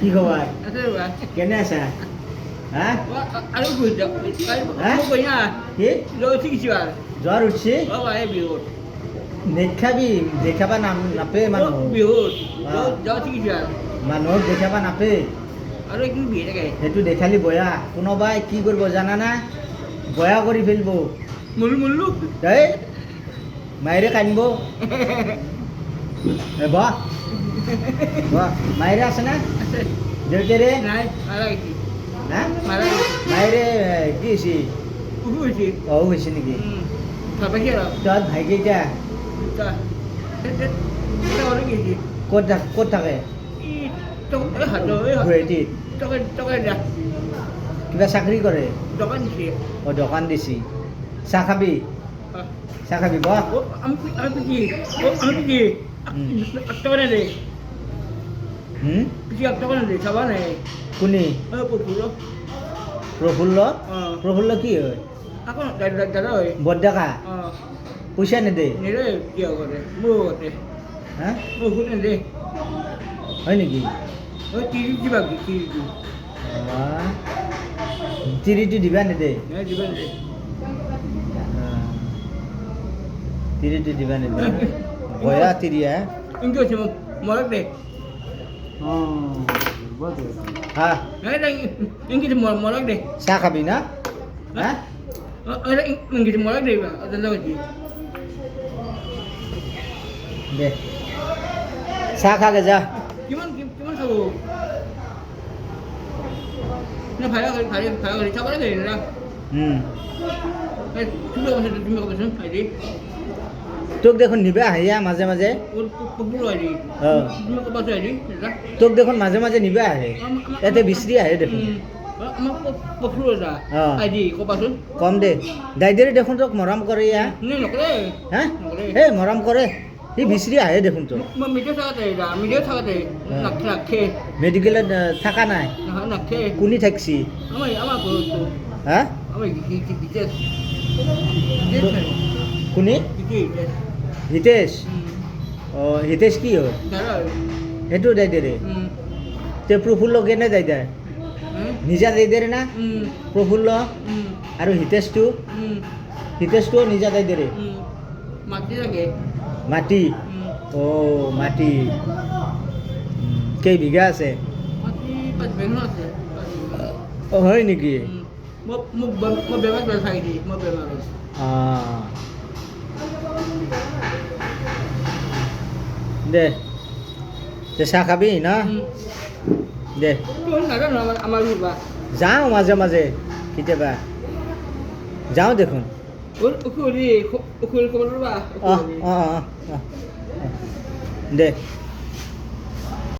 কি খবৰ আছে ৰ'বা কেনে আছা হা আৰু গৈ যাওক মোক কৈ না কি লৈ উঠিছোঁ আৰু জ্বৰ উঠছি এই বিহুত নেখাবি দেখাবা নাপে মানুহ বিহুত যোৱা উঠিছোঁ আৰু মানুহক দেখাবা নাপে আৰু একদিন বিহে থাকে সেইটো দেখালি বয়া কোনোবাই কি কৰিব জানানা বয়া কৰি ফেলব মল্লু দেই মায়েৰে কান্দিব বাহ বাহ মায়েৰে আছে না আছে দেউতাৰে নাই মাৰা গৈছে হা মাৰা গৈছে মায়েৰে কি হৈছে উঠু হৈছে হৈছে নেকি ভাল পাইছে আৰু তহঁত ভাই কেইটা এটা গৈছে ক'ত থাকে গুৱাহাটীত টকা দিয়া কিবা চাকৰি কৰে দোকান দিছে দোকান দিছি চাহ খাবি চাহ খাবি বহ আমি পিছি টকা নেদে পিছি টকা নেদে চাবা নাই কোনে পৰফুল প্ৰফুল্ল প্ৰফুল্ল কি হয় আকৌ দাদা হয় বৰডেকা পইচা নেদে নেদে কিয় কৰে মোৰ আগতে হা মোৰ ঘৰত নেদে হয় নেকি তিৰি দিবা তিৰিটো তিৰিটো দিবা নেদে দিবা নেদে তিৰিটো দিবা নেদে বয়া তিৰি হা ইনকে হৈছে মৰক দে হা ইনকে মৰক দে চাহ খাবি না হা ইনকে মৰক দে দাদা কৈছে দে চাহ খাগে যা কিমান খাব না ভাড়া কৰি চাব লাগে না তুমি ক'বাচোন হেৰি তোক দেখোন নিবা আহে মাজে মাজে পপুলো হেৰি তুমি ক'বাচোন হেৰি তোক দেখোন মাজে মাজে নিবা আহে ইয়াতে বিচৰি আহে দেখোন আমাক পপুলো যা আইডি ক'বাচোন কম দে দাইদেৰে দেখোন তোক মৰম কৰে ইয়া নকৰে হা এই মৰম কৰে সি বিচৰি আহে দেখোন তোক মই মিডিয়া থাকাতে নাখে মেডিকেলত থাকা নাই নহয় নাখে কোনি থাকছি আমাৰ ঘৰতো হা আমাৰ কোনি হিতেশ হিতেশ কি হয় সেইটো দাইদেৰে তে প্ৰফুল্ল কেনে দাইদাৰ নিজা দাইদেৰে না প্ৰফুল্ল আৰু হিতেশটো নিজা দাইদেৰে মাটি লাগে মাটি মাটি কেই বিঘা আছে মাটি 5 বিঘা আছে হয় নেকি মোক বেমাৰ চাই দি মই বেমাৰ দে চাহ খাবি না দে নাজানো আমাৰ ঘৰবা যাওঁ মাজে মাজে কেতিয়াবা যাওঁ দেখোন উখুৰি ক'ব ৰ'বা দে